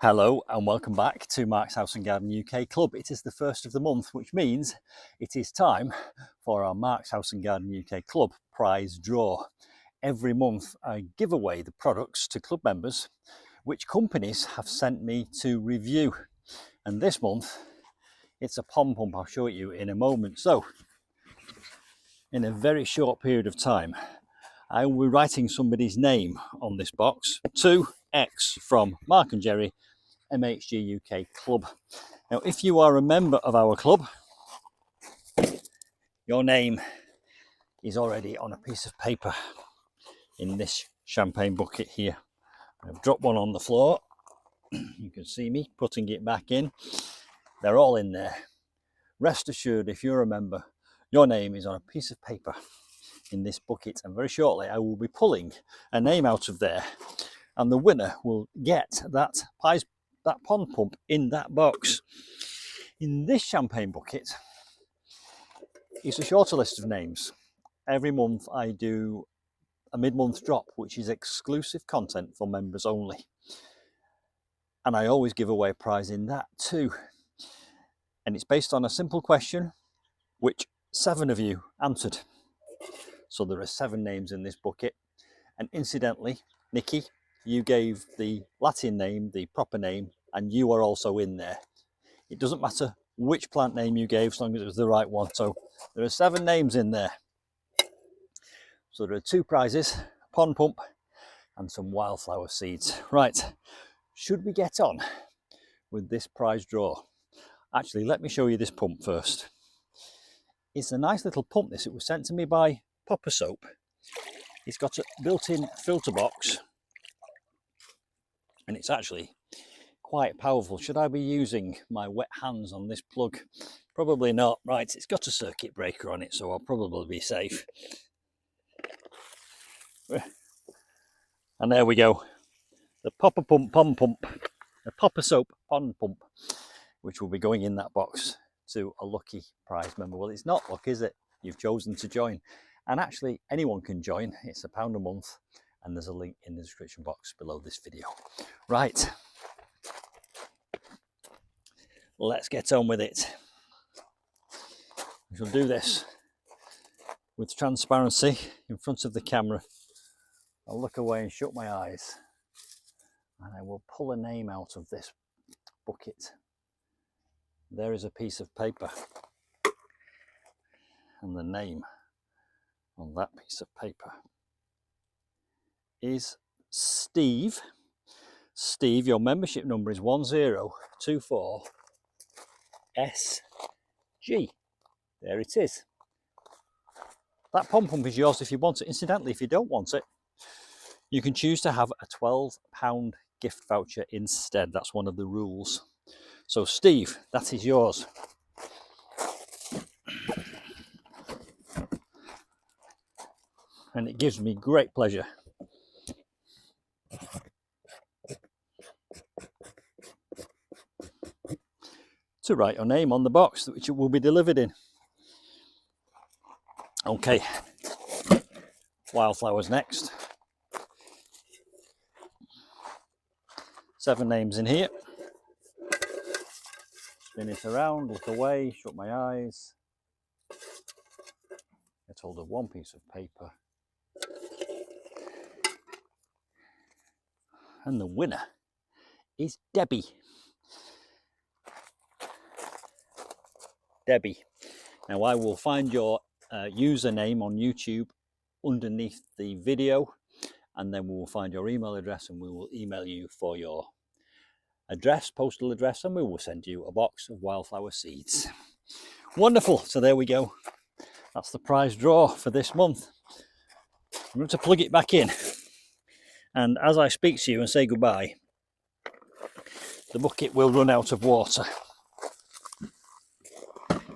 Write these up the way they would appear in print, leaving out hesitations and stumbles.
Hello and welcome back to Mark's House and Garden UK Club. It is the first of the month, which means it is time for our Mark's House and Garden UK Club prize draw. Every month I give away the products to club members which companies have sent me to review. And this month it's a pond pump. I'll show it you in a moment. So in a very short period of time I will be writing somebody's name on this box. 2X from Mark and Jerry MHG UK Club. Now, if you are a member of our club, your name is already on a piece of paper in this champagne bucket here. I've dropped one on the floor. You can see me putting it back in. They're all in there. Rest assured, if you're a member, your name is on a piece of paper in this bucket, and very shortly I will be pulling a name out of there, and the winner will get that pond pump in that box. In this champagne bucket is a shorter list of names. Every month I do a mid-month drop, which is exclusive content for members only. And I always give away a prize in that too. And it's based on a simple question, which 7 of you answered. So there are 7 names in this bucket. And incidentally, Nikki, you gave the Latin name, the proper name, and you are also in there. It doesn't matter which plant name you gave, as long as it was the right one. So there are 7 names in there. So there are 2 prizes, a pond pump and some wildflower seeds. Right, should we get on with this prize draw? Actually, let me show you this pump first. It's a nice little pump, this. It was sent to me by Popper Soap. It's got a built-in filter box, and it's actually quite powerful. Should I be using my wet hands on this plug? Probably not. Right, it's got a circuit breaker on it, so I'll probably be safe. And there we go, the Popper Pump Pond Pump, the Popper Soap Pond Pump, which will be going in that box to a lucky prize member. Well, it's not luck, is it? You've chosen to join, and actually anyone can join. It's £1 a month, and there's a link in the description box below this video. Right, let's get on with it. We shall do this with transparency in front of the camera. I'll look away and shut my eyes, and I will pull a name out of this bucket. There is a piece of paper, and the name on that piece of paper is Steve. Steve, your membership number is 1024SG. There it is. That pond pump is yours if you want it. Incidentally, if you don't want it, you can choose to have a £12 gift voucher instead. That's one of the rules. So Steve, that is yours. And it gives me great pleasure to write your name on the box which it will be delivered in. Okay, wildflowers next. 7 names in here. Spin it around, look away, shut my eyes. Get hold of one piece of paper. And the winner is Debbie. Debbie. Now I will find your username on YouTube underneath the video, and then we will find your email address, and we will email you for your address, postal address, and we will send you a box of wildflower seeds. Wonderful. So there we go. That's the prize draw for this month. I'm going to plug it back in, and as I speak to you and say goodbye, the bucket will run out of water.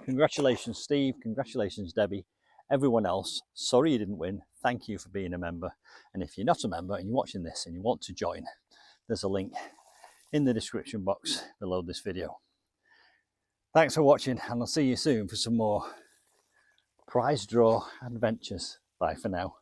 Congratulations, Steve. Congratulations, Debbie. Everyone else, sorry you didn't win. Thank you for being a member. And if you're not a member and you're watching this and you want to join, there's a link in the description box below this video. Thanks for watching, and I'll see you soon for some more prize draw adventures. Bye for now.